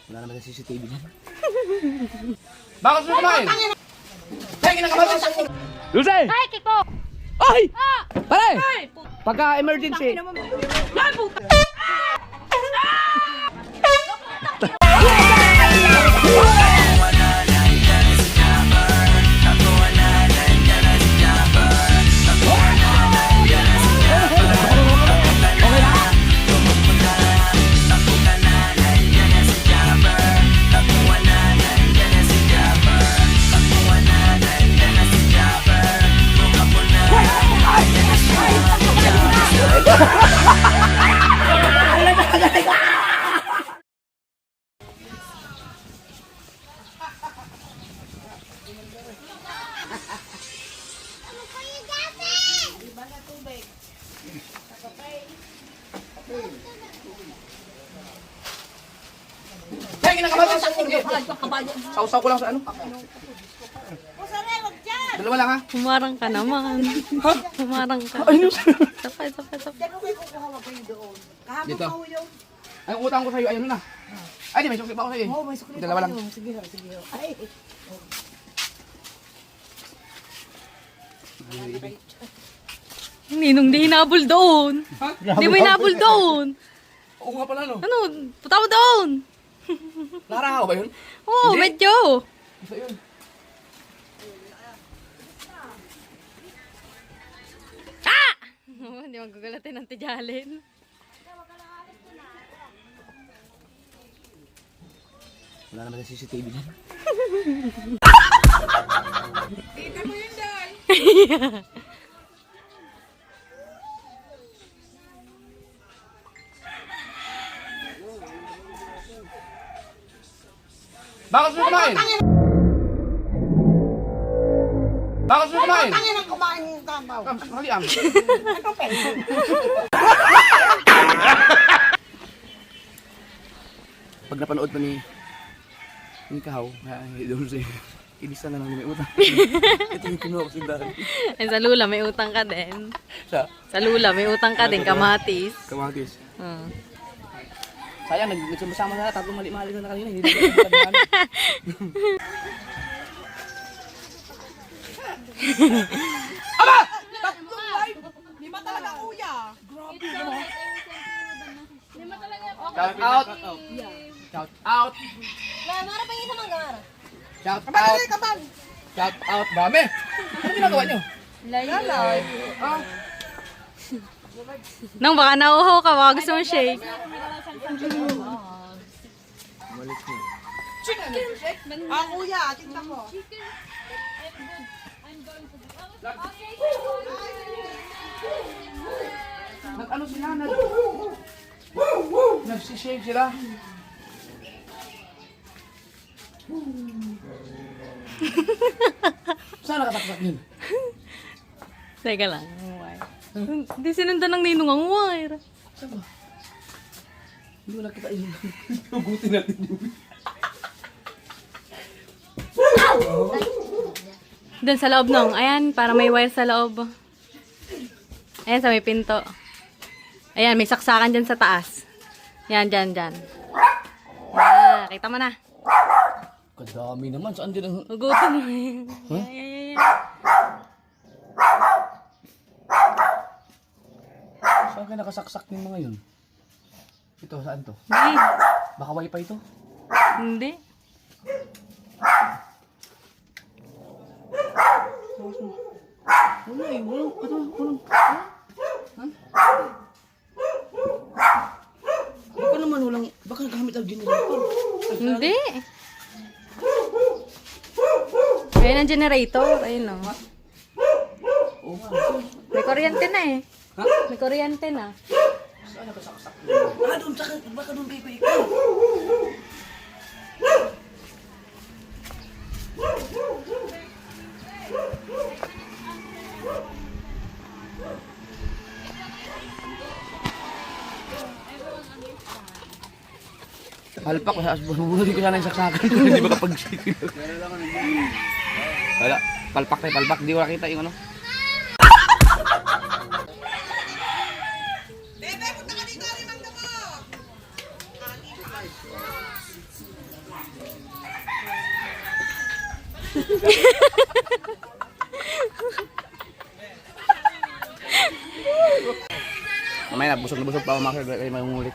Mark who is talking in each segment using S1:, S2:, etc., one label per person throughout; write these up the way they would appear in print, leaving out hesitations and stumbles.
S1: Wala naman sa CCTV dyan.
S2: Bakit mo kumain? Ay, kinakabalan sa ulo. Dulce!
S3: Ay, Kiko!
S2: Ay! Pare! Pagka emergency.
S3: Ay, puta!
S2: Ay, kinakabalan sa ulo. Sausaw ko lang sa ano. Dalawa lang ha.
S3: Humarang ka naman.
S2: Ha?
S3: Humarang ka.
S2: Ayun.
S3: Sapay.
S2: Dito. Ay, utang ko sa'yo. Ayun na. Ay, di, may sukli pa ako sa'yo.
S4: Oo, may sukli
S2: Dalawa lang.
S4: Sige. Ay.
S3: Ninong di hinabol doon.
S2: Ha?
S3: Di mo hinabol doon.
S2: Oo nga pala, no?
S3: Ano? Puta mo doon.
S2: Narahaw ba yun?
S3: Oo,
S2: Hindi.
S3: medyo.
S2: Isa yun.
S3: Ah! Hindi magugulatin ng tijalin.
S1: Wala naman sa CCTV dyan.
S4: Kita mo yun dahil.
S2: Bakit mo kumain? Bakit mo kumain?
S4: Tangin ang kumain yung tambaw.
S2: Haliam.
S4: Ano pwede?
S1: Pag napanood pa ni Kahaw, Dulce, inisa na lang may utang. Ito yung kinuha ko sa dahan.
S3: Ay, sa lula, may utang ka din.
S1: Sa
S3: Sa lula, may utang ka din, kamatis.
S1: kamatis.
S3: Hmm.
S1: Sayang, nagsama na tatlong mali-mali na kanina. Hindi na
S2: Aba!
S4: Lima talaga kuya.
S2: Shout out. Shout out.
S3: Mara pa yung isa manggamara.
S2: Shout
S4: Kaman
S2: out.
S4: dali, kaman.
S2: Shout out. Dami. Ano ginagawa nyo?
S4: Lalay.
S2: Ah,
S3: Nang baka nauhaw ka, baka gusto mo shake.
S4: Ah, kuya, tingnan mo.
S2: nag-ano sila? Nagsishave sila. Saan nakasaksak yun?
S3: Teka lang. Hindi sinundan ng ninong ang wire.
S2: Saan ba? Hindi ko nakita yun. Hugutin natin yun.
S3: Doon sa loob nung. Ayan, para may wire sa loob. Ayan, sa may pinto. Ayan, may saksakan dyan sa taas. Yan, dyan. Ah, kita mo na.
S1: Kadami naman. Saan din ang...
S3: Hugutin mo.
S1: Huh?
S3: Ayan.
S1: Saan kayo nakasaksak ng mga yun? Ito, saan to?
S3: Hindi.
S1: Baka wifi ito?
S3: Hindi.
S1: Wala eh, walang. Ha? Baka naman walang, baka nagamit ang generator.
S3: Hindi. Ayan ang generator. Ayun o.
S1: Oo nga.
S3: May kuryente na eh.
S1: Ha?
S3: May kuryente na.
S1: Saan nakasaksak? Ah, doon, baka doon kayo ikaw.
S2: Palpak, bubunutin ko sana yung saksakan. Hindi makapag-shake. Wala, palpak tayo, palpak. Hindi ko nakita yung ano.
S1: Mamaya na busog pa mga kasir, kayo mangungulit.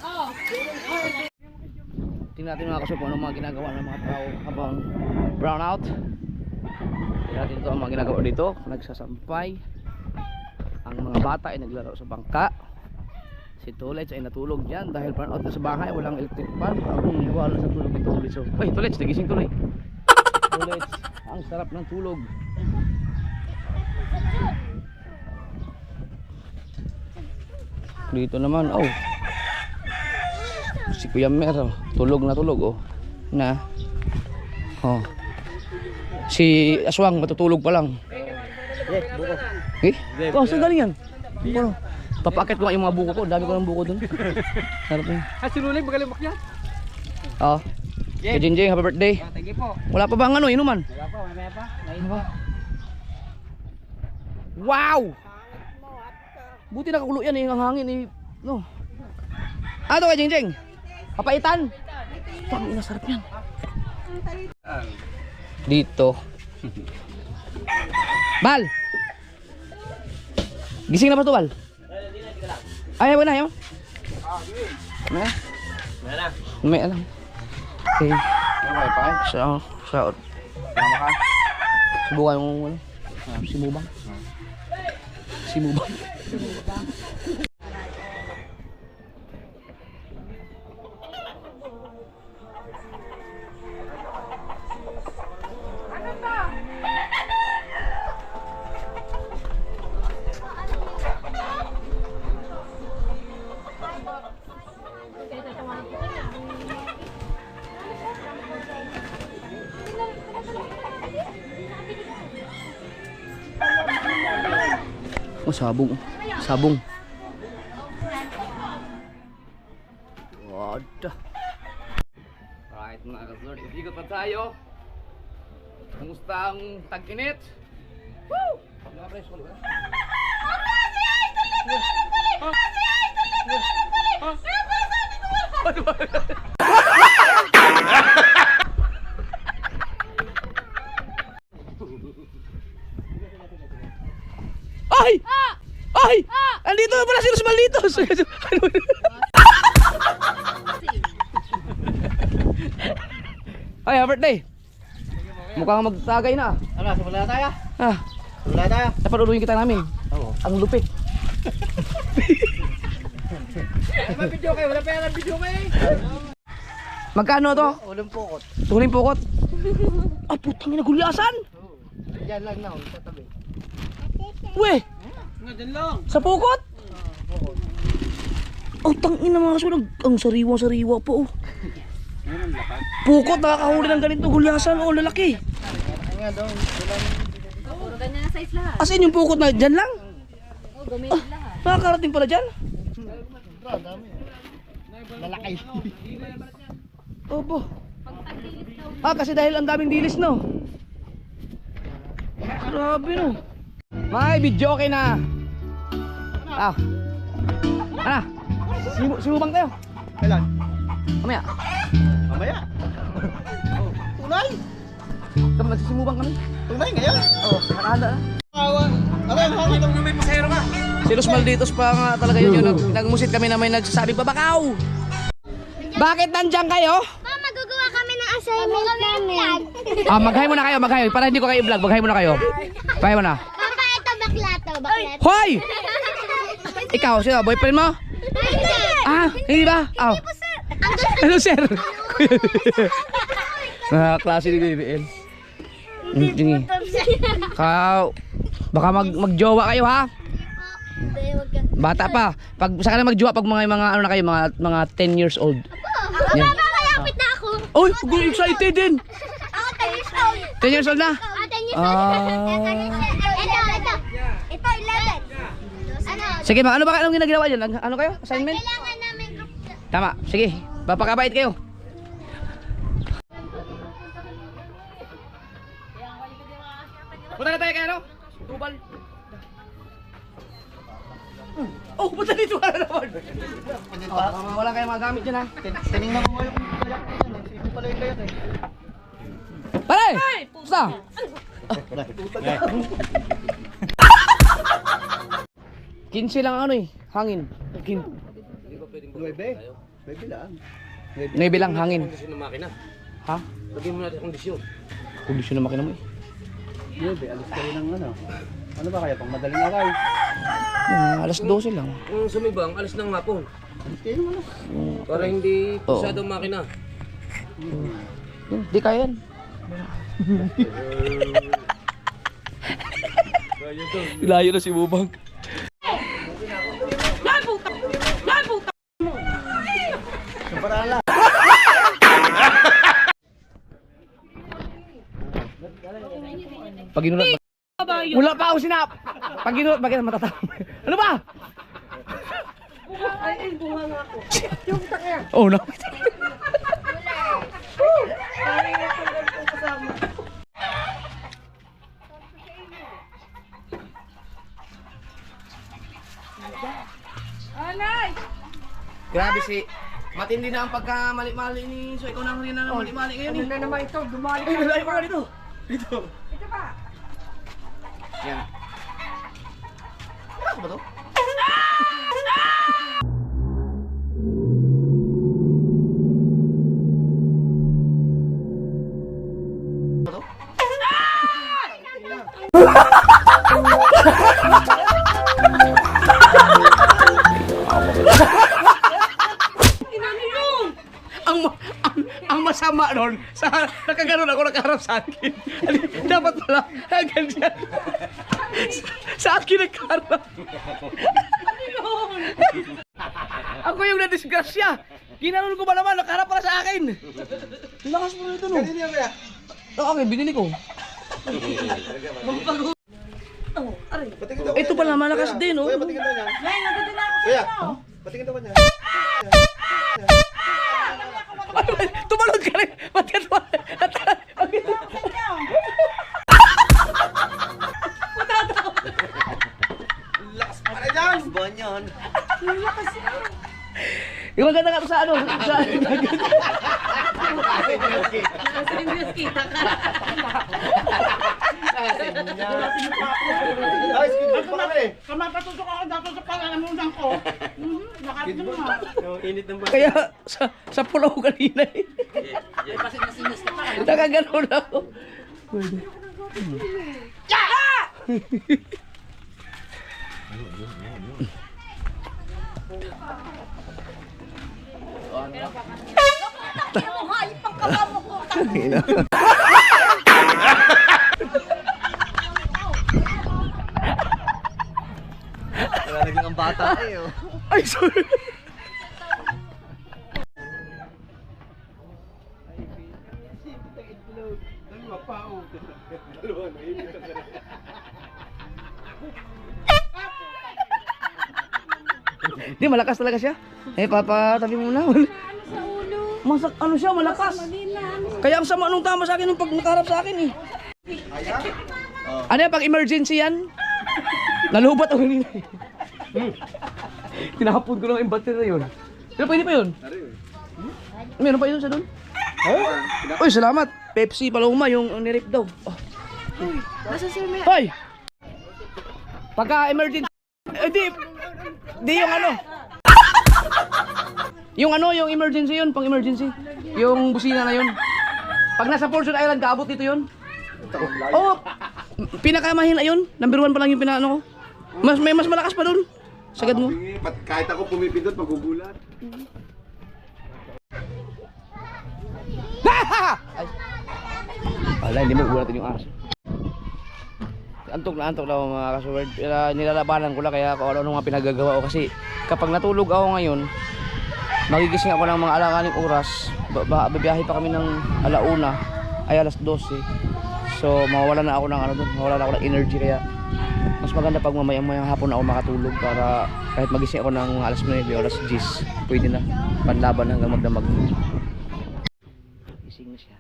S1: Tingnan natin mga kasir kung ano mga ginagawa ng mga tao habang brown out. Tingnan natin ito ang mga ginagawa dito. Nagsasampay. Ang mga bata ay naglaro sa bangka. Si Tulets ay natulog dyan dahil brown out na sa bahay. Walang electric fan. Ang wala sa tulog ni Tulets. So, ay Tulets, nagising tuloy. Tulets, ang sarap ng tulog. Dito naman, oh. Si Kuya Mer, oh. Tulog na tulog, oh. Na. Oh. Si Aswang matutulog pa lang. Eh? Oh, saan galing yan? Oh. Papakit ko nga yung mga buko ko. Dami ko ng buko dun. Harap yun.
S2: Si Luling, magaling makyat.
S1: Oh. Kay Jinjing, happy birthday.
S2: Thank you po.
S1: Wala pa bang ano, inuman?
S2: Wala pa, may pa.
S1: Wow! Buti nakakulo yan eh, ang hangin eh. No. Ano kay Jingjing? Papaitan? Tang ina, sarap yan. Dito. Bal! Gising na ba ito, Bal? Ayaw na, ayaw. May alam. Okay. Sa subukan mo ano? Si Mubang. Si Mubang. Oh, sabong. Sabong. Wadah. Right, mga kaslord. Ikot pa tayo. Kamusta ang tag-init? Woo! Mga pres, wala ba? Ay! Ay! Andito na pala si Los Malditos! Ay, happy birthday! Mukhang magtagay na.
S2: Ano, simula tayo?
S1: Ah,
S2: Simula tayo?
S1: dapat uluhin kita namin.
S2: Oo.
S1: Ang lupit.
S2: May video kayo, wala pa yan ang video kayo.
S1: Magkano to?
S2: Ulang pukot.
S1: Tuling pukot? Ah, putang ina, gulyasan!
S2: Diyan lang na, sa tabi.
S1: Weh!
S2: Nga, dyan lang.
S1: Sa pukot? Oh, tangina mga kasunag. Ang sariwa-sariwa po, oh. Pukot, nakakahuli ng ganito. Gulyasan, oh, lalaki.
S2: Nga doon,
S3: Puro ganyan na size lahat.
S1: As in, yung pukot na dyan lang?
S3: Oh, gumilid lahat.
S1: Nakakarating pala dyan?
S2: lalaki.
S1: Opo. Ah, kasi dahil ang daming dilis, no? Grabe, no? May video okay na. Ah. Ano? Sumubang tayo.
S2: Kailan?
S1: Mamaya.
S2: Mamaya. Tunay?
S1: Magsisumubang kami.
S2: Tunay ngayon?
S1: Oo, nakahanda na.
S2: Awan. Ano yung hangin ng may pasahero ka?
S1: Si Los Malditos pa nga talaga yun. Nagmusit kami na may nagsasabi, babakaw! Bakit nandyan kayo?
S5: Mama, gagawa kami ng assignment namin.
S1: Ah, mag-hi muna kayo, mag-hi. Para hindi ko kayo i-vlog, mag-hi muna kayo. Bye muna.
S5: Papa, ito bakla to, bakla to.
S1: Hoy! Ikaw, sino? Boyfriend mo? Ah, hindi ba? Oh.
S5: Hindi po, sir.
S1: Ano, sir? Klase ni BBL. Hindi. Kau, baka magjowa kayo, ha? Bata pa. Pag saka na magjowa pag mga ano na kayo, mga 10 years old.
S5: Ako, Papa, malapit na ako.
S1: Oy, I'm excited din.
S5: Ako, 10 years old.
S1: 10 years old na?
S5: 10 years old. Ito. Ito, 11. Ano?
S1: Sige, ma, ano ba anong ginagawa diyan? Ano kayo? Assignment?
S5: Kailangan namin group.
S1: Tama. Sige. Papakabait kayo. Punta na tayo kay ano? Tubal. Oh, punta dito ka na naman. Wala kayong mga gamit dyan, ha?
S2: Tinignan ko ngayon kung kayak ko yan. Ito pala yung kayak eh.
S1: Pare! Basta! 15 lang ano eh, hangin.
S2: Nuebe. Nuebe lang.
S1: 9 lang hangin.
S2: Kondisyon ng makina.
S1: Ha?
S2: Lagyan mo natin kondisyon.
S1: Kondisyon na makina mo eh.
S2: Nuebe, alis ka rin ng ano. Ano ba kaya pang madaling aray?
S1: Alas 12 lang.
S2: Kung sumibang, alis ng hapon. Alis kayo naman. Para hindi
S1: Oo.
S2: pusado ang makina.
S1: Di kaya yan. Layo na si Bubang. Pag inulat wala pa ako sinap. Pag inulat bakit matatawa? Ano ba? Ay, buha nga ako. Yung takya. Oh, no.
S4: Anay!
S1: Grabe si matindi na ang pagkamali-mali ni So ikaw na ang rin na mali-mali ngayon eh.
S4: Ano na naman ito? Dumali
S1: Ay, wala pa ka dito.
S4: Ito ba?
S1: Yan. Ano ba to? Ano to? ang masama nun, nakaganon ako nakaharap sa akin. Dapat pala, ganyan. Sa akin nagkaharap. Ako yung nadisgrasya. Ginanon ko ba naman, nakaharap pala sa akin. Lakas mo nito, no? Kanina kaya? Okay, binili ko. Ito pala, malakas din, no?
S2: Patingin daw niya.
S4: Nay, nandito na ako sa
S2: Kuya,
S4: inyo.
S2: patingin daw niya.
S1: Tumalon ka rin! Ba't ka tumalon?
S2: Lakas pa rin yan! Banyan!
S1: Yung maganda nga sa ano? Sa...
S2: Ay, skinball pa kami!
S4: Kamapatutok ako dapat sa pangalamunan ko. Nakarating mo.
S2: Yung init ng
S1: Kaya sa pulaw kanina eh. Nakaganon ako.
S2: Wala naging ang bata eh oh.
S1: Ay, sorry. Di, malakas talaga siya. Eh, papatabi mo na. Masak, ano siya, malakas. Kaya ang sama nung tama sa akin nung pag nakaharap sa akin eh. Ano yan, pag emergency yan? Nalubat ako nila eh. Tinahapon ko lang yung battery na yun. Pero pwede pa yun? Meron pa yun sa doon? Uy, salamat. Pepsi Paloma yung nirip daw. Oh. Hoy! Pagka emergency... Di yung ano. Yung emergency yun, pang emergency. Yung busina na yun. Pag nasa Fortune Island, kaabot dito yun. Oh, pinakamahina yun. Number 1 pa lang yung pinaano ko. May mas malakas pa doon. Sagad mo.
S2: Kahit ako pumipindot, magugulat.
S1: Wala, hindi mo ugulatin yung aso. Antok na mga kasuwerd. Nilalabanan ko lang kaya kung ano mga pinagagawa ko. Kasi kapag natulog ako ngayon, magigising ako ng mga alakaning oras. Babiyahe pa kami ng alauna, ay alas 12. So mawawala na ako ng ano doon, mawawala na ako ng energy. Kaya mas maganda pag mamayang hapon ako makatulog para kahit magising ako ng alas 9 o alas 10, pwede na panlaban hanggang magdamag. Gising na siya.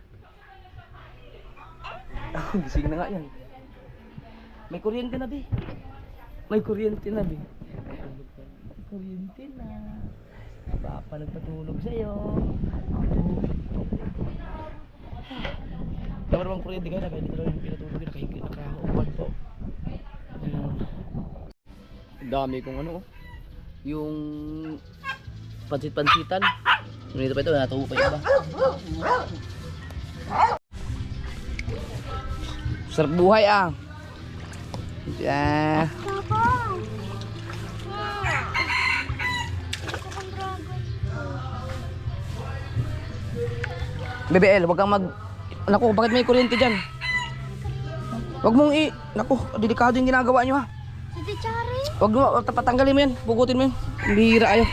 S1: Gising na nga yan. May kuryente na, be. May kuryente na, be. May kuryente na. Papa nagpatulog sa'yo. Dapat naman kuryente kayo na. Kaya dito lang yung pinatulog. Nakahubad po. Dami kong ano, yung pansit-pansitan. Dito pa ito, natubo pa yung iba. Sarap buhay ah. Yeah. BBL, wag kang mag... Naku, bakit may kuryente dyan? Wag mong Naku, delikado yung ginagawa nyo ha.
S5: Si Chari.
S1: Wag mo, patanggalin mo yan, pugutin mo yan. Bihira ayo.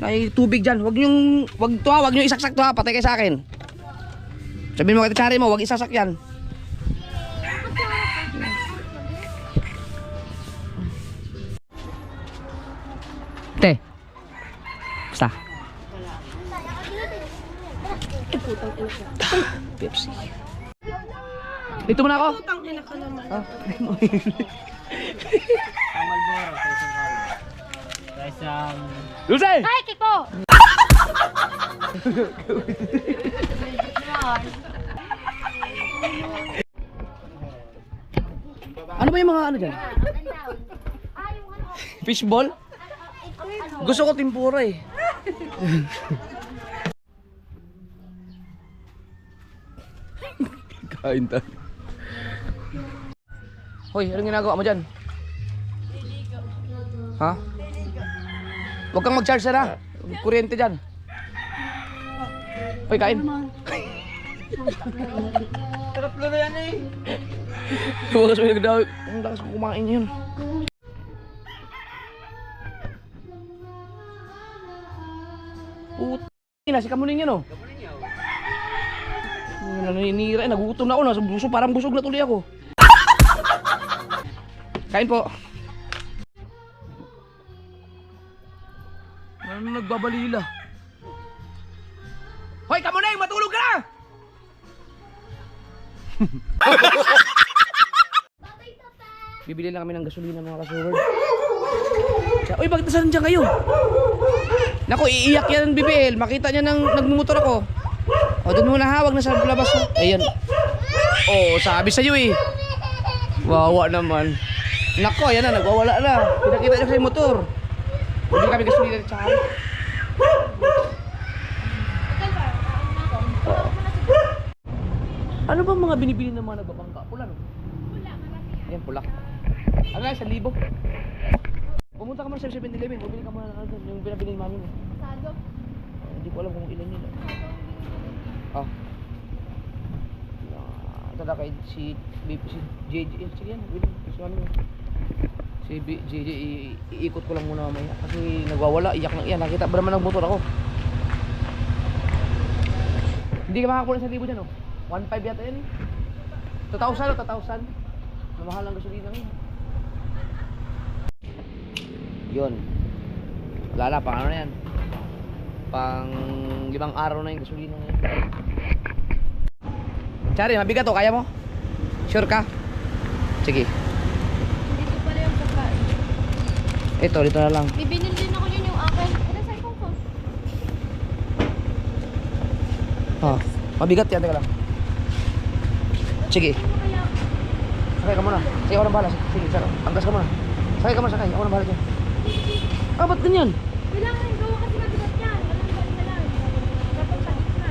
S1: May tubig dyan. Wag nyo isaksak to ha, patay kayo sa akin. Sabihin mo kay Chari mo, wag isasak yan. Te. Basta. Pepsi. Dito muna ako.
S4: Putang ina ka naman.
S1: Ah. Dulce!
S5: Ay, Kiko!
S1: Ano ba yung mga ano dyan? Fishball? Gusto ko tempura eh. Kain tayo. Hoy, anong ginagawa mo dyan? Ha? Huwag kang mag-charge na. Kuryente dyan. Hoy, kain.
S4: Tatlo na yan eh.
S1: Huwag kasi nagdawi. Ang lakas ko kumain yun. Puti na, si Kamuning yan oh. Naninira eh, nagutom na ako. Nasa buso, parang busog na tuloy ako. Kain po. Ano nagbabalila? Hoy, Kamuning! Matulog ka na! Bibili lang kami ng gasolina mga kasuward. Uy, bakit nasan dyan kayo? Naku, iiyak yan BBL. Makita niya nang nagmumotor ako. O, doon muna ha, wag na sa labas. Ayan. Oh, sabi sa'yo eh. Wawa naman. Nako, ayan na, nagwawala na. Pinakita niya sa yung motor. Bibili kami gasolina at saka. Ano bang mga binibili ng mga nagbabangka? Pula no? Pula, marami yan. Ayan, pula. Ano nga, 1,000. Pumunta ka muna sa 7-Eleven, bumili ka muna ng ano, yung pinabili ng mami mo.
S5: Sado.
S1: Hindi ko alam kung ilan yun. Ah. Ito na kay si JJ. Sige yan, si mami mo. Si JJ, iikot ko lang muna mamaya. Kasi nagwawala, iyak na iyan. Nakita ba naman ng motor ako? Hindi ka makakuha ng 1,000 dyan, oh. 1,500 yata yan eh. 2,000 o 2,000. Mamahal ang gasolina ngayon. Yun. Wala na, pang ano na yan. Pang 5 araw na yung gasolina ngayon. Chari, mabigat to, kaya mo? Sure ka? Sige.
S5: Dito pala yung pagkain.
S1: Ito, dito na lang.
S5: Bibinin din ako yun yung akin. Ano sa ikaw ko?
S1: Ha, mabigat yan, teka lang. Sige. Sakay ka muna. Sige, ako nang bahala. Sige, anggas ka muna. Sakay ka muna, sakay. Ako nang bahala dyan. Ah, ba't ganyan?
S5: Kailangan yung gawa kasi mabigat yan. Walang galing na lang. Dapat sa gitna.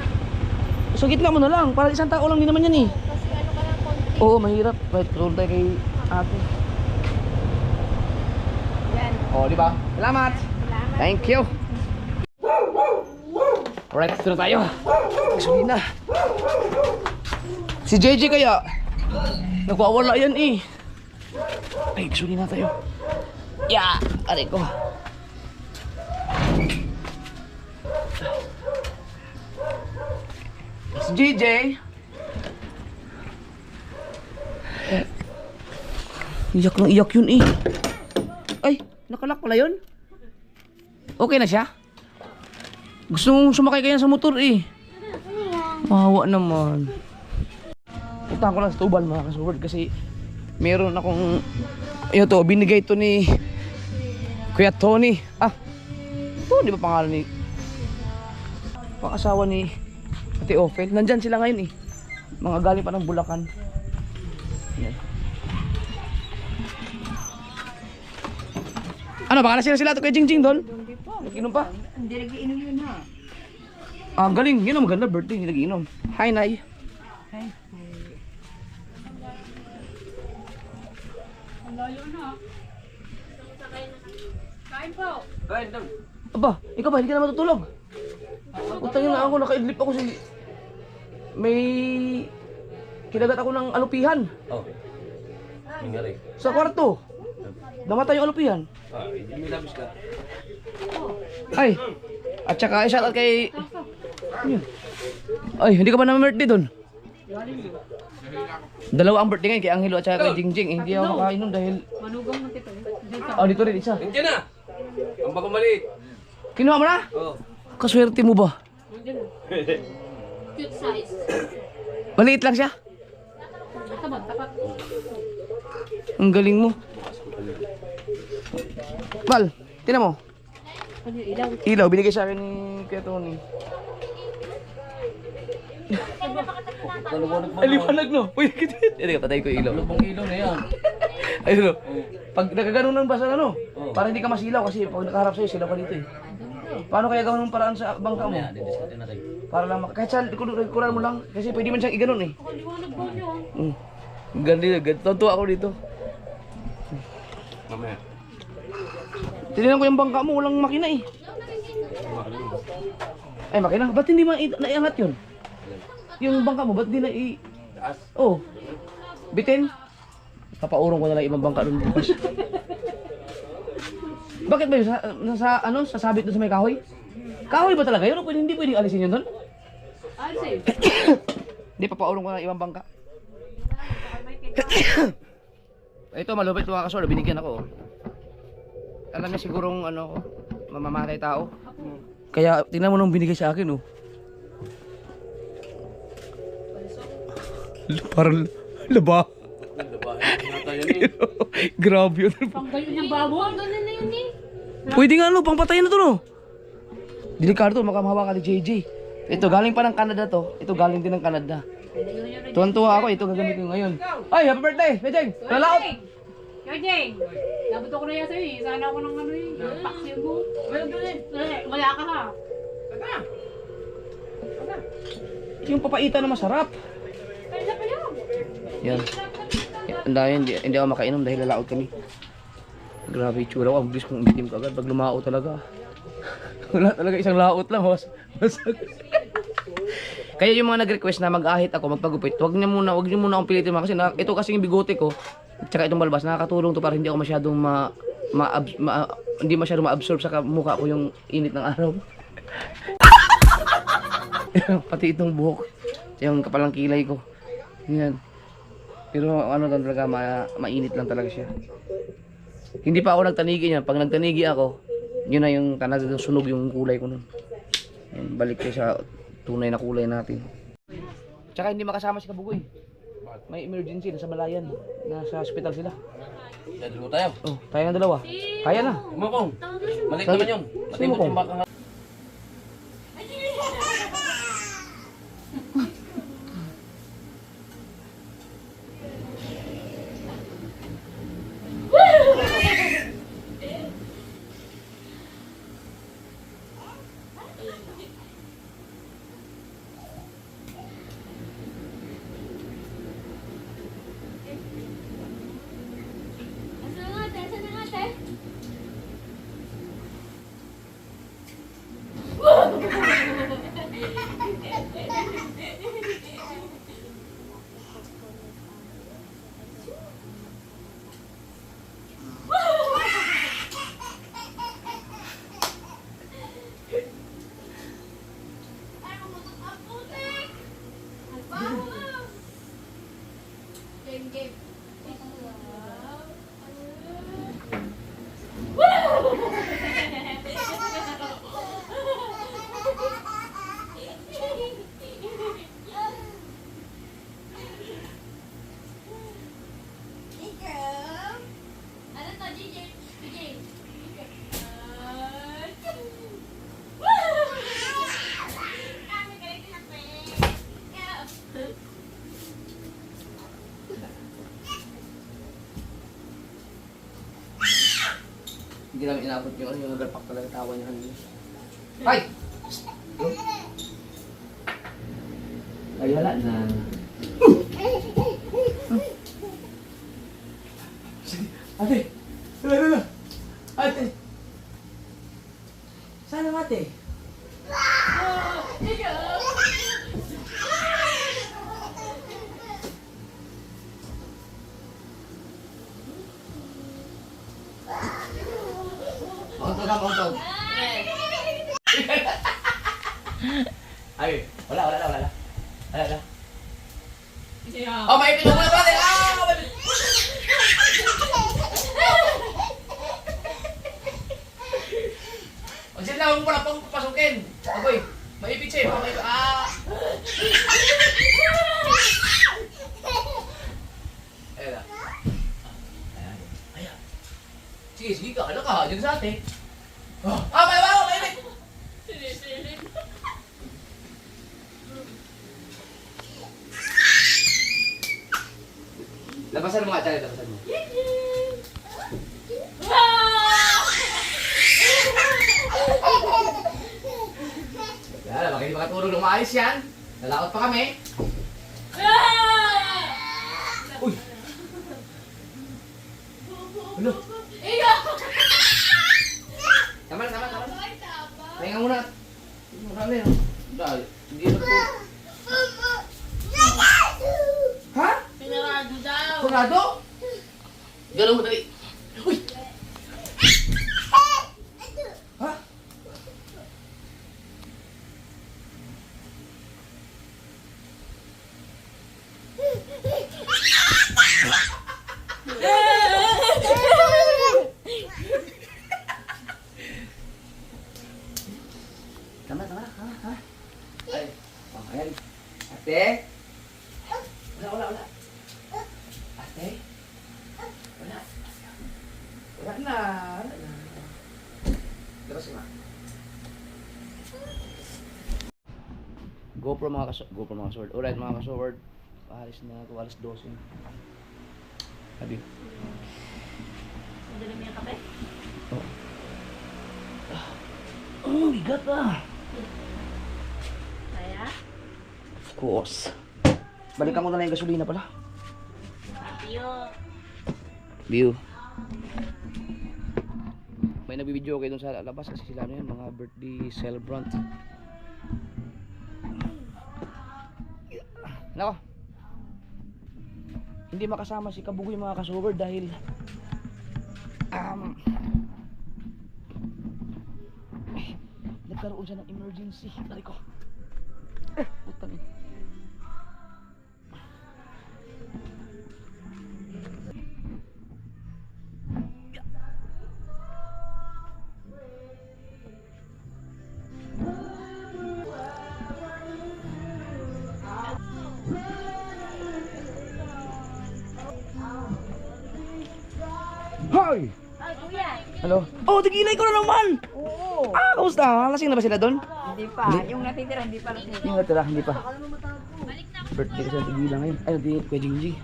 S1: Sa gitna mo na lang. Para isang tao lang din naman yan eh.
S5: Kasi ano ka lang konti.
S1: Oo, mahirap. Right, tulong tayo kay ate.
S5: Yan.
S1: Oh, di ba? Salamat.
S5: Salamat.
S1: Thank you. Alright, ito na tayo. Gasolina. Si JJ kaya nagwawala yan eh. Ay, gasolina tayo. Yeah, aray ko. Si JJ. Iyak ng iyak yun eh. Ay, nakalak pala yun. Okay na siya? Gusto mong sumakay kaya sa motor eh. Mahawa naman. Puntahan ko lang sa Tuban mga kasuward kasi meron akong ito, binigay to ni Kuya Tony. Ah, ito, di ba pangalan ni pang-asawa ni Ate Ophel? Nandyan sila ngayon eh. Mga galing pa ng Bulacan. Yan. Ano, baka nasira sila ito kay Jingjing doon? Nag-inom pa?
S4: Hindi nag-iinom yun ha.
S1: Ah, galing. Yun ang maganda birthday, hindi nag-inom. Hi, Nay.
S5: Kain po.
S1: Aba, ikaw ba, hindi ka na matutulog? Utang yun na ako, nakaidlip ako may kinagat ako ng alupihan.
S2: Oh. Nangyari.
S1: Sa kwarto. Namatay yung alupihan.
S2: Ah, hindi may labis ka.
S1: Ay. At saka isa at kay... Yun. Ay, hindi ka ba naman birthday doon? Dalawa ang birthday ngayon kay Angelo at saka kay Jingjing. Hindi ako makainom dahil...
S3: Manugang mo tito.
S1: Oh, dito rin isa.
S2: Nandiyan na! Ang bago maliit.
S1: Kinuha mo na?
S2: Oh.
S1: Kaswerte mo ba?
S5: Cute size.
S1: Maliit lang siya?
S3: Tapat, tapat.
S1: Ang galing mo. Val, tinan mo.
S3: Ano yung ilaw?
S1: Ilaw, binigay sa akin ni Kuya Tony.
S2: Naliwanag mo.
S1: Ay, liwanag no. Uy, hindi ka patay ko yung ilaw.
S2: Lubang ilaw na yan.
S1: Ayun o. Pag nakaganon ng basa ano,
S2: Oh.
S1: para hindi ka masilaw kasi pag nakaharap sa'yo, silaw ka dito eh. Paano kaya gawin ng paraan sa bangka mo?
S2: Mamaya, didiscount natin.
S1: Para lang, kahit sa likuran mo lang, kasi pwede man siyang iganon eh.
S3: Liwanag po nyo.
S1: Ganito, tonto ako dito.
S2: Mamaya.
S1: Tinignan ko yung bangka mo, walang makina eh. Ay, makina? Ba't hindi naiangat yun? Yung bangka mo, ba't hindi
S2: Taas.
S1: Oh. Bitin? Papaurong ko na lang ibang bangka doon bukas. Bakit ba yun? Sasabit doon sa may kahoy? Kahoy ba talaga yun? O hindi pwedeng alisin yun doon?
S3: Alisin.
S1: Hindi, papaurong ko na lang ibang bangka. Ito, malupit mga kasoro, binigyan ako. Alam niya sigurong mamamatay tao. Kaya tingnan mo nung binigay sa akin oh. Parang laba. Grabe yun.
S3: Panggayon ng babo. Ganun na yun eh.
S1: Pwede nga pang patayin na to no. Delikado, makamahawa ka ni JJ. Ito, galing pa ng Canada to. Ito, galing din ng Canada. Tuwan-tuwa ako, ito gagamitin ko ngayon. Ay, happy birthday, Pejeng! Lalaot!
S3: Yojeng! Nabot ko na yan sa'yo eh. Sana ako ng ano eh. Paksiyo mo. Wala ka ha.
S1: Yung papaitan na masarap.
S3: Kaya pa yan.
S1: Yan. Ang dami, hindi ako makainom dahil lalaot kami. Grabe yung tsura ko, ang bilis kong umitim ka agad. Pag lumao talaga. Wala talaga, isang laot lang. Basag. Kaya yung mga nag-request na mag-ahit ako, magpagupit, wag niyo muna akong pilitin kasi ito kasi yung bigote ko, at saka itong balbas, nakakatulong to para hindi ako masyadong hindi masyadong ma-absorb sa mukha ko yung init ng araw. Pati itong buhok, yung kapalang kilay ko. Yan. Pero talaga, mainit lang talaga siya. Hindi pa ako nagtanigi niyan. Pag nagtanigi ako, yun na yung sunog yung kulay ko nun. Yan, balik kayo sa tunay na kulay natin. Tsaka hindi makasama si Kabugoy. May emergency, nasa Balayan. Nasa hospital sila.
S2: Dadalo tayo.
S1: Oh, tayo ng dalawa. Kaya na.
S2: Kumukong. Maliit naman yun. Matibot yung baka.
S5: Asan na ate? Asan na ate?
S1: namin inabot yung galpak talaga tawa niya kanina. Ay! Ay, wala na. Ate! Wala. Ate! Sana ate? Mautog. Ay, wala. Oh, may pinong na ba? Ang sila, huwag mo na pang papasukin. Agoy, maipit siya. Ayan na. Ayan. Sige ka. Ano ka? Diyan sa ate. Maipit! Labasan mo nga, Charlie. Labasan mo. Yan, baka hindi makatulog ng maayos yan. Nalaot pa kami. Uy! Ano? Tama. Pahinga muna. Marami na. Dahil, hindi na po. Ha?
S4: Pinarado daw.
S1: Tornado? Galaw mo dali. Uy! Ha? Tama. Ha? Ay. Ayan. Ate? Wala. Ate? Wala na. Labas ka na. GoPro mga kasword. Alright mga kasword. Alis na ako. Alas 12. Sabi.
S5: Madali mo yung kape?
S1: Oh, bigat ah.
S5: Kaya?
S1: Of course. Balikan ko na lang yung gasolina pala. View. May nagbibideo kayo dun sa labas kasi sila na yun, mga birthday celebrant. Nako. Hindi makasama si Kabugoy mga kasover dahil nagkaroon siya ng emergency. Dali ko. Putang ina. Hi!
S5: Ay, kuya.
S1: Hello? Oh, tigilay ko na naman!
S5: Oo.
S1: Kamusta? Lasing na ba sila doon?
S5: Hindi pa. Yung natitira, hindi pa natitira.
S1: Yung natira, hindi pa. Birthday kasi ang tigila ngayon. Ay, hindi, Kuya Jingjing.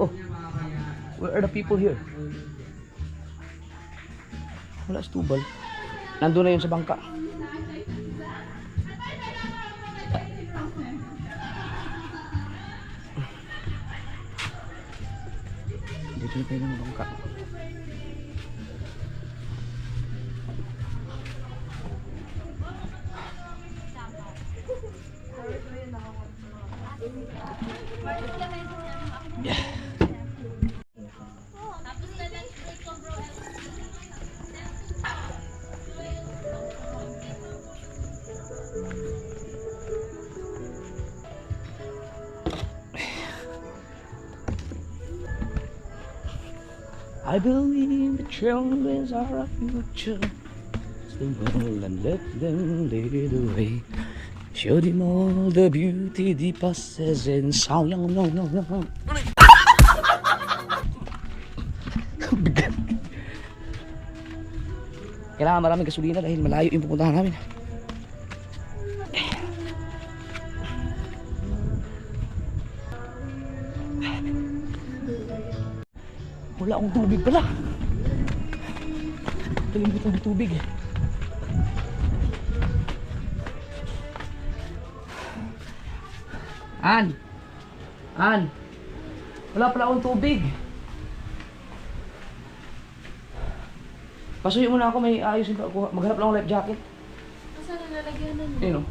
S1: Oh, where are the people here? Wala si Tubal. Nandun na yun sa bangka. Dito na tayo ng bangka. Yeah. I believe the children are our future. So well and let them lead the way. Show them all the beauty the passes in sound. No. Bigat. Kailangan maraming gasolina dahil malayo yung pupuntahan namin. Wala akong tubig pala. Kalimutan ng tubig. An! Wala pala akong tubig. Pasuyo muna ako, may ayusin pa ako. Maghanap lang ako life jacket.
S5: Saan na lalagyan nun?
S1: Ayun o.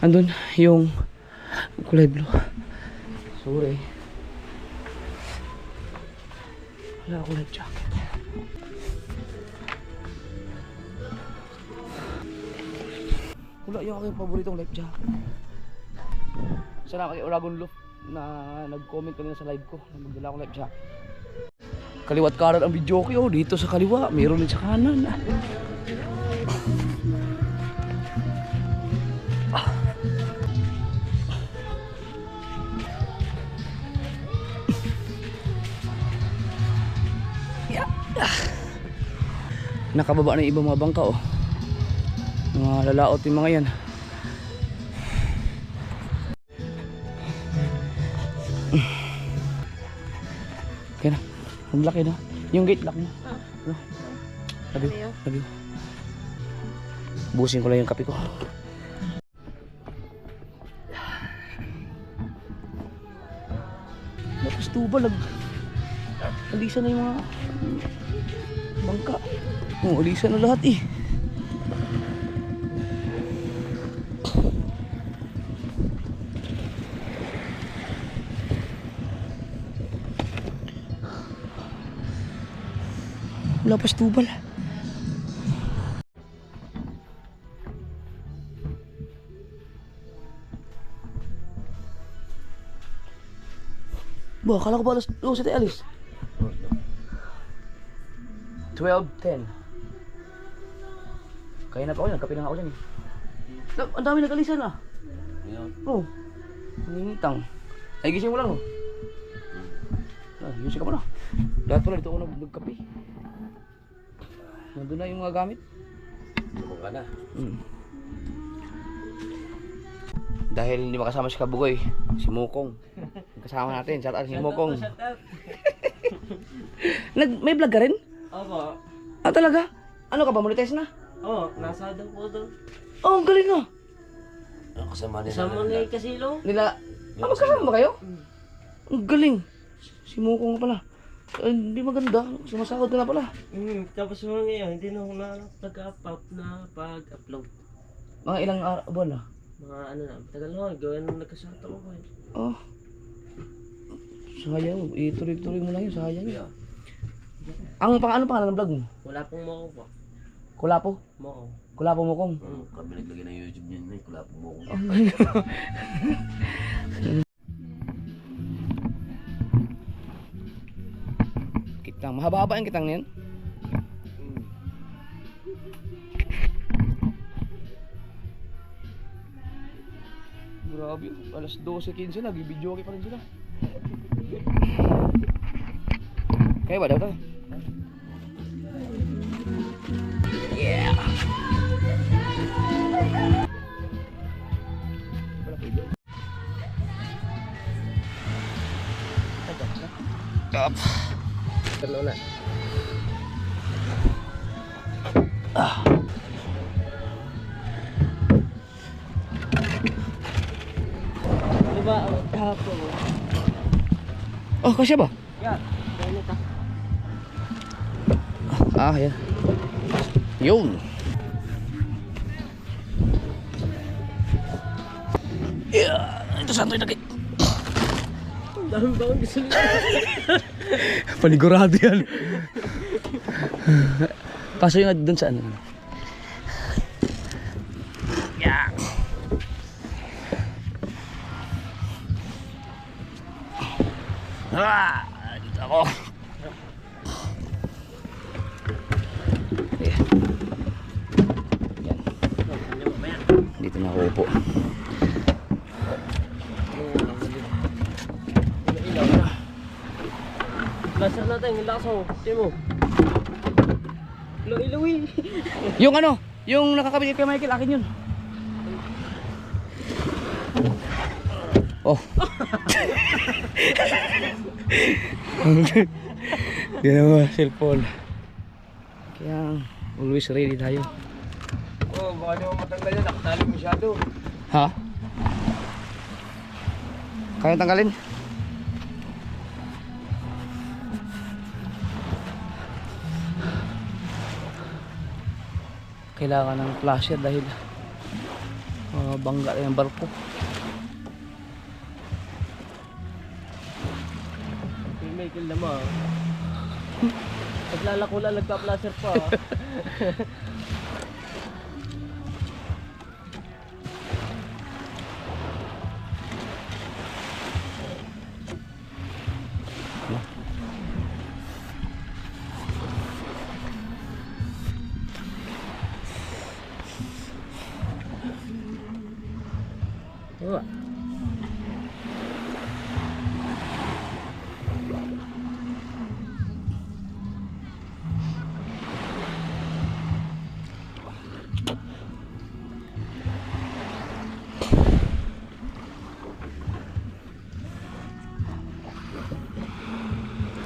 S1: Andun yung kulay blue. Sorry. Wala akong life jacket. Wala yung aking paboritong life jacket. Sana kay Oragon Loop na nag-comment kanina sa live ko na magdala akong life jacket. Kaliwat kanan ang video ko. Dito sa kaliwa, mayroon din sa kanan. Nakababa na yung ibang mga bangka mga lalaot yung mga yan. Kaya na, ang laki na. Yung gate lock mo. Love you. Busin ko lang yung kape ko. Tapos tuba, alisan na yung mga bangka. Alisan na lahat eh. Wala pa stubal. Ba, akala ko ba alas 12 tayo alis? 12:10. Kaya na pa ako yan, kape na nga ako dyan eh. Ang dami nag-alisan ah. Oo. Nangingitang. Ay, gising mo lang oh. Yusin ka mo na. Lahat pala dito ako nagkape. Nandun na yung mga gamit.
S2: Sumong ka na.
S1: Dahil hindi makasama si Kabugoy, si Mukong. Kasama natin, shout out si Mukong. May vlog ka rin?
S6: Opo.
S1: Ah, talaga? Ano ka ba, monetize na?
S6: Oo, nasa daw po doon.
S1: Oh, ang galing ah.
S2: Kasama nila.
S6: Kasama na yung kasilo.
S1: Magkasama ba kayo? Ang galing. Si Mukong nga pala. Hindi maganda, sumasahod na pala.
S6: Tapos mga ngayon, hindi na ako nag-up na pag-upload.
S1: Mga ilang buwan na?
S6: Mga ano na, tagal na gawin nung nagkasarta ko eh.
S1: Oh. Sayang, ituloy-tuloy mo lang yun, sayang yun. Ano pangalan ng vlog mo?
S6: Wala pong mo po.
S1: Kulapo?
S6: Mo.
S1: Kulapo Mukong?
S2: Kami naglagay ng YouTube niyan. Kulap mo ko. Kitang, mahaba-haba yung kitang na yan? Grabe, alas 12:15 nag-video okay pa rin sila. Kaya ba daw to? Yeah! Up.
S6: Talo na. Diba, hapon mo?
S1: Oh, kasya ba?
S6: Yan, ganito ka.
S1: Ah, yan. Yun. Yeah, ito saan ito inagay?
S6: Dami ba akong gusto nila?
S1: Panigurado yan. Paso yung doon sa ano. Yeah. Ah, dito ako. Ayan. Yan. Dito na ako upo.
S6: Laser natin, yung lakas mo. Tiyan mo. Ilawi.
S1: Yung ano, yung nakakabit kay Michael, akin yun. Oh. Ginawa cellphone. Kaya always ready tayo.
S2: Oh, baka naman matanggal yan. Nakatali masyado.
S1: Ha? Kaya tanggalin? Kailangan ng flasher dahil bangga na yung barko.
S6: Si Michael naman. Paglalako lang nagpa-placer pa.
S1: Oh.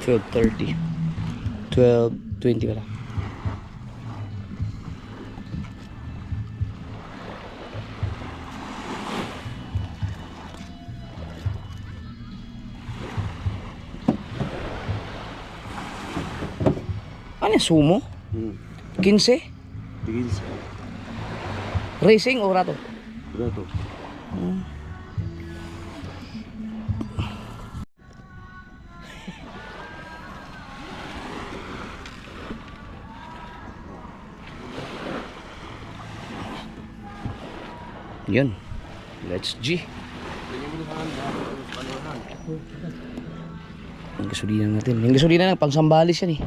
S1: $12:30, 12:20 ka lang. Ano yan, sumo? 15?
S2: Tigil sa.
S1: Racing o rato?
S2: Rato.
S1: Yun. Let's G. Ang gasolina natin. Yung gasolina na pangsambalis yan eh.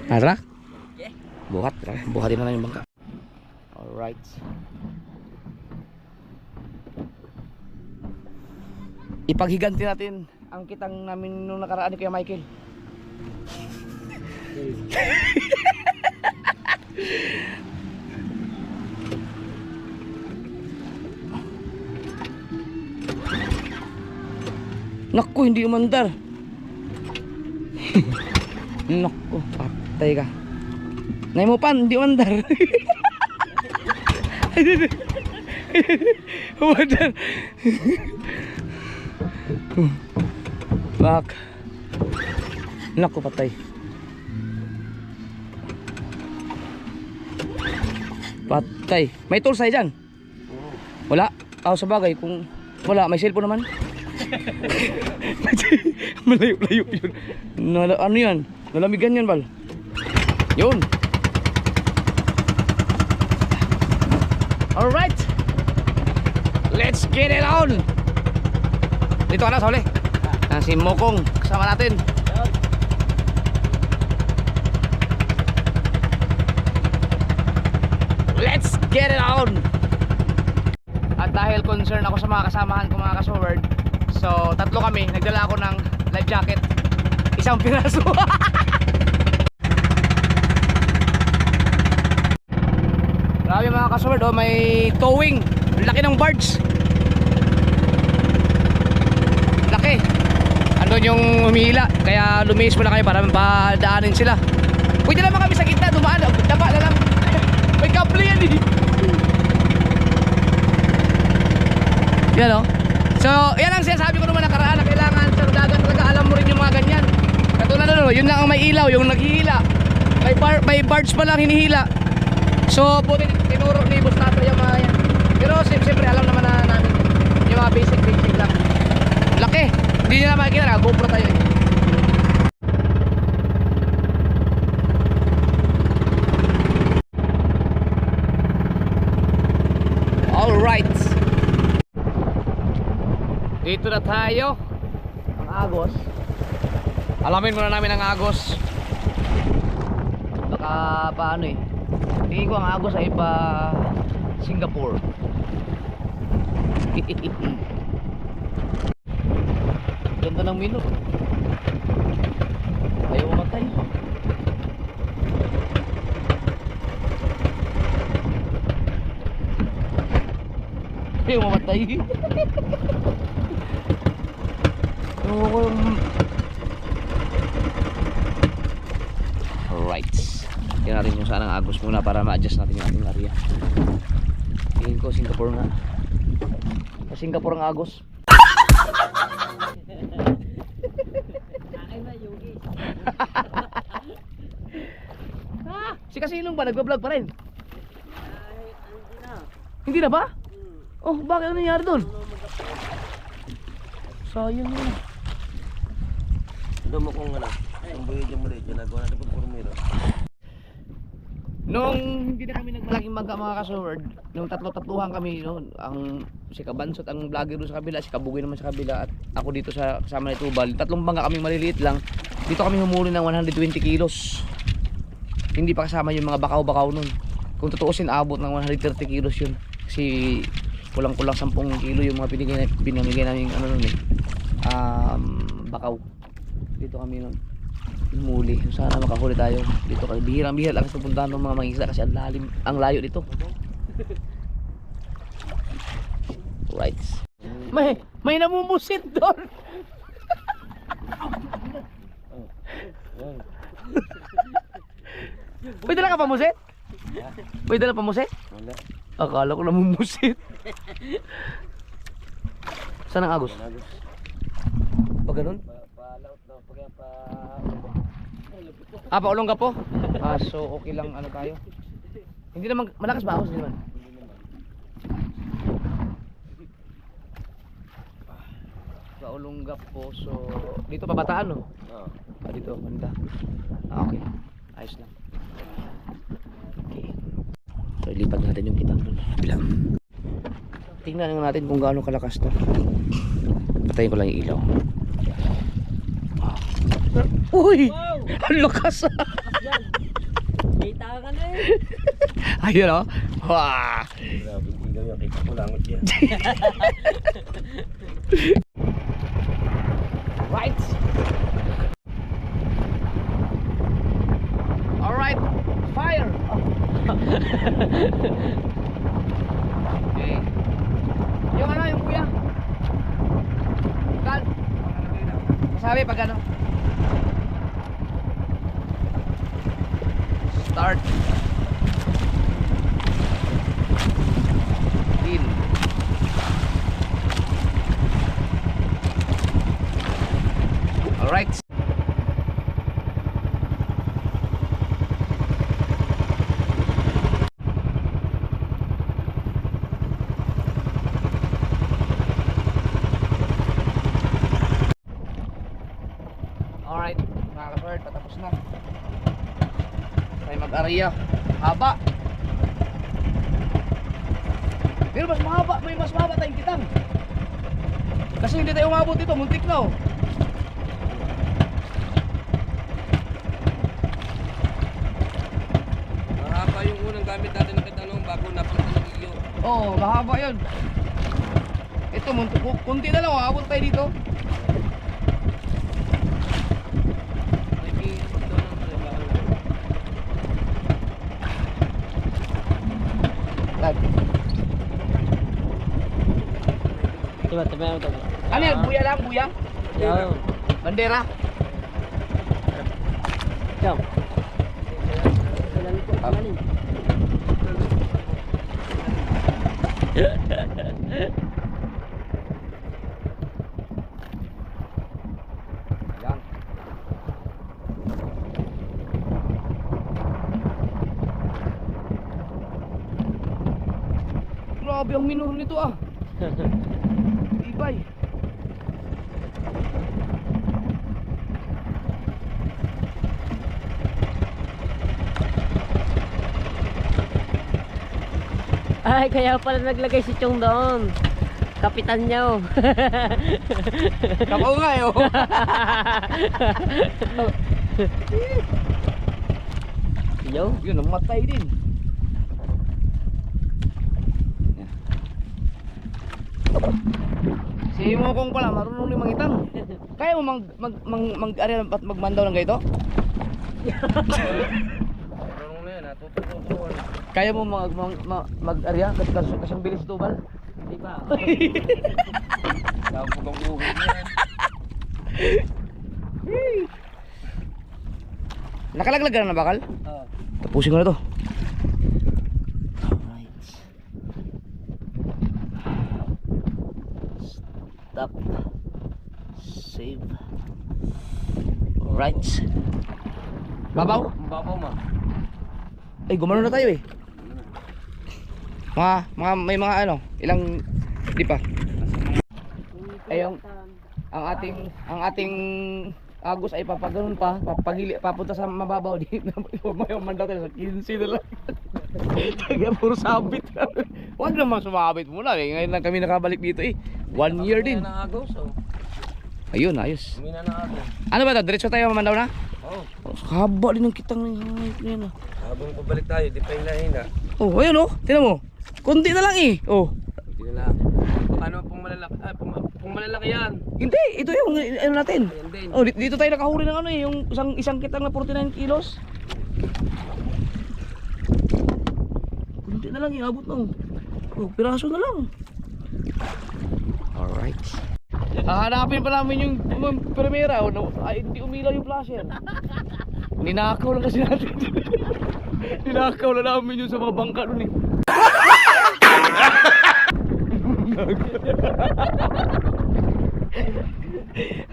S1: Tara. Buhat. Buhatin na lang yung bangka. Alright. Ipaghiganti natin ang kitang namin nung nakaraan ni Kuya Michael. Naku, hindi umandar. Naku, patay ka. Naimupan, hindi umandar. Umandar. Bak. Naku, patay. Patay. May tool sa'yo dyan? Wala? Ako sa bagay, kung wala, may cellphone naman. Malayo-layo yun. Ano yan? Nalamigan yan, Bal. Yun. Alright. Let's get it on. Dito ka na, Sauli. Si Mokong kasama natin. Let's get it on. At dahil concern ako sa mga kasamahan ko, mga kasoward, so tatlo kami, nagdala ako ng life jacket, isang piraso. Grabe mga kasoward, oh, may towing. Laki ng barge. Laki. Andun yung humihila, kaya lumihis muna kayo para padaanin sila. Pwede naman kami sa gitna, dumaan, dapa na lang. May kable yan eh. Yan o. So, yan ang sinasabi ko naman nakaraan na kailangan sa dagat talaga alam mo rin yung mga ganyan. Katulad na yun lang ang may ilaw, yung naghihila. May barge pa lang hinihila. So, buti tinuro ni Boss Tato yung mga yan. Pero siyempre alam naman na namin yung mga basic lang. Laki. Hindi nyo na makikita na, GoPro tayo eh. Alright. Dito na tayo. Ang Agos. Alamin muna namin ang Agos. Baka paano eh. Tingin ko ang Agos ay pa Singapore. Ganda ng mino. Ayaw umatay. Ayaw umatay. Alright. Tingnan natin kung saan ang agos muna para ma-adjust natin yung ating area. Tingin ko Singapore nga. Sa Singapore ang agos. Si Kasilong ba? Nagbablog pa rin? Hindi na ba? Oh, bakit ano nangyari doon? Sayang yun.
S6: Doon mo kung ano, ang buhay dyan muli, ginagawa natin pag purumiro.
S1: Nung hindi na kami nagmalaking bangka mga ka-sword, nung tatlo-tatluhan kami, no, ang si Kabansot, ang vlogger doon sa kabila, si Kabugoy naman sa kabila, at ako dito sa kasama ni Tubal. Tatlong bangka kami maliliit lang. Dito kami humuli ng 120 kilos. Hindi pa kasama yung mga bakaw-bakaw nun. Kung tutuusin, abot ng 130 kilos yun. Kasi kulang-kulang 10 kilo yung mga pinamigay namin ano nun eh. Bakaw. Dito kami nun humuli. Sana makahuli tayo. Dito kami bihirang-bihira lang pupuntahan ng mga mangisda kasi ang lalim, ang layo dito. Right. May namumusit doon. May dala ka pamusit? May dala pamusit?
S6: Wala.
S1: Akala ko namumusit. Saan ang agos? Pag ganun?
S6: Pa-laut na,
S1: Paulong ka po? So okay lang ano tayo. Hindi naman malakas ba agos? Hindi naman. Paulong ka po. So dito pabataan no?
S6: Oo.
S1: Dito banda. Okay. Ayos lang. Okay. So ilipat natin yung kitang doon. Bilang. Tingnan nga natin kung gaano kalakas to. Patayin ko lang yung ilaw. Uy!
S6: Wow!
S1: Ang lakas!
S6: Kita ka na eh!
S1: Ayun o. Wah!
S6: Grabe, hindi kami nakita ko langot yan.
S1: Right! Alright! Fire! Okay. Yung ano, yung kuya? Kal? Masabi pag ano? Start. In. Alright. Alright, mga ka-sword, patapos na. Tayo mag-area. Haba. Pero mas mahaba, may mas mahaba tayong kitang. Kasi hindi tayo umabot dito, muntik na oh.
S6: Mahaba yung unang gamit natin na kitanong bago napunta ng iyo.
S1: Oo, mahaba yun. Ito, kunti na lang, umabot tayo dito. Lad.
S6: Diba, tabi mo tabi.
S1: Ano yan? Buya lang, buya?
S6: Yo.
S1: Bandera?
S6: Jump.
S1: Yan. Grabe ang minuro nito ah. Ibay.
S6: Ay, kaya pala naglagay si Chong doon. Kapitan niya oh.
S1: Kapaw nga eh oh.
S6: Yo.
S1: Yun, namatay din. Si Mokong pala, marunong limang itang. Kaya mo mag-area at magmandaw ng ganito?
S6: Marunong na yan, natututuan.
S1: Kaya mo mag-area kasi ang bilis tubal?
S6: Hindi pa. Lapog ang buhay niyan.
S1: Nakalaglag ka na bakal?
S6: Oo.
S1: Tapusin ko na to. Alright. Stop. Save. Alright. Babaw?
S6: Babaw ma.
S1: Ay, gumano na tayo eh. May mga ano, ilang di pa. Ay, ang ating agos ay papaganoon pa, papunta sa mababaw di. May mandaw tayo sa 15 na lang. Kaya puro sabit. Huwag naman sumabit muna eh. Ngayon lang kami nakabalik dito eh. 1 year din.
S6: Umina na agaw, so.
S1: Ayun, ayos.
S6: Umina na agaw.
S1: Ano ba ito? Diretso tayo mamandaw na?
S6: Oo.
S1: Oh, haba din ng kitang yan ah.
S6: Habang pabalik tayo, di pa hina-hina.
S1: Oh, ayun oh. Tingnan mo. Kunti na lang eh. Oh.
S6: Hindi na lang. Paano pong malalaki? Pong malalaki yan.
S1: Hindi, ito yung ano natin.
S6: Ayan din.
S1: Oh, dito tayo nakahuli ng ano eh, yung isang kitang na 49 kilos. Kunti na lang, iabot na. Oh, piraso na lang. Alright. Hahanapin pa namin yung primera. Oh, no, ay, hindi umilaw yung flasher. Ninakaw lang kasi natin. Ninakaw lang namin yung sa mga bangka nun eh.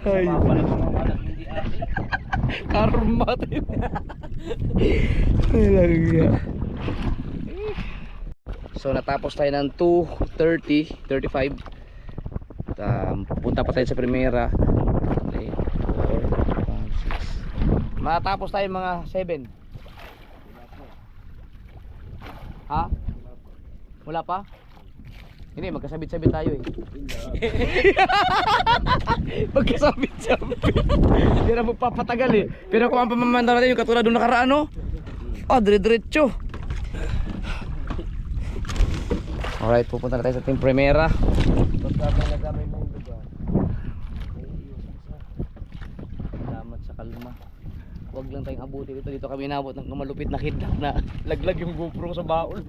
S1: Ay, karma din. So natapos tayo ng 2:35. Punta pa tayo sa primera. 3, 4, 5, 6. Matapos tayo mga 7. Ha? Wala pa? Hindi, magkasabit-sabit tayo eh. Magkasabit-sabit. Hindi na magpapatagal eh. Pero kung ang pamamanda natin yung katulad doon nakaraan, no? Oh, dire-diretso. Alright, pupunta na tayo sa team primera. Salamat sa kalma. Huwag lang tayong abuti dito. Dito kami inabot ng malupit na kidnap na laglag yung GoPro sa baon.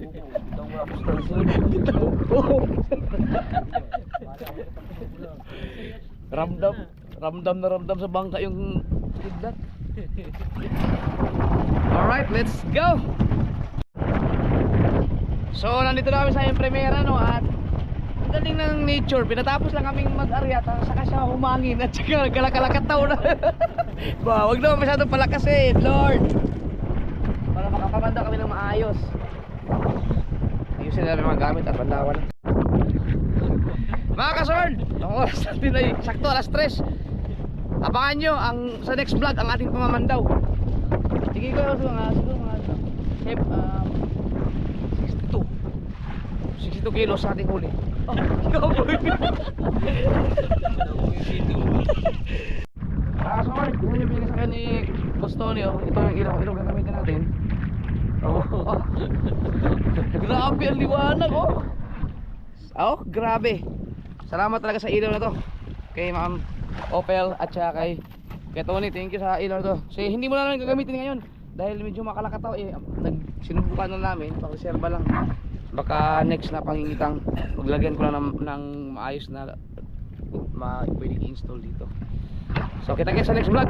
S1: Ramdam sa bangka yung kidnap. Alright, let's go! So nandito na kami sa yung primera, no, at ang galing ng nature. Pinatapos lang kaming mag-aryat, saka siya humangin at saka nagkalakalakataw na. Ba, wag naman masyadong palakasin, Lord, para makapamanda kami ng maayos. Ayusin namin mga gamit at pandawan. Mga kasord, ang oras natin ay sakto alas 3. Abangan nyo sa next vlog ang ating pamamandaw. Sige ko mga chef, 62 kilos sa ating huli. Oh, kasord, kung yung binigay sa akin ni Bostoni, ito yung ilaw gagamitin natin. Oh. Grabe ang liwanag, oh. Oh, grabe. Salamat talaga sa ilaw na to. Kay Ma'am Opel at saka kay Tony, thank you sa ilaw to. Kasi hindi mo na namin gagamitin ngayon dahil medyo makalakataw eh. Sinubukan na namin, pang-reserva lang. Baka next na pangingitang maglagyan ko lang ng maayos na pwedeng install dito. So kita-kits sa next vlog.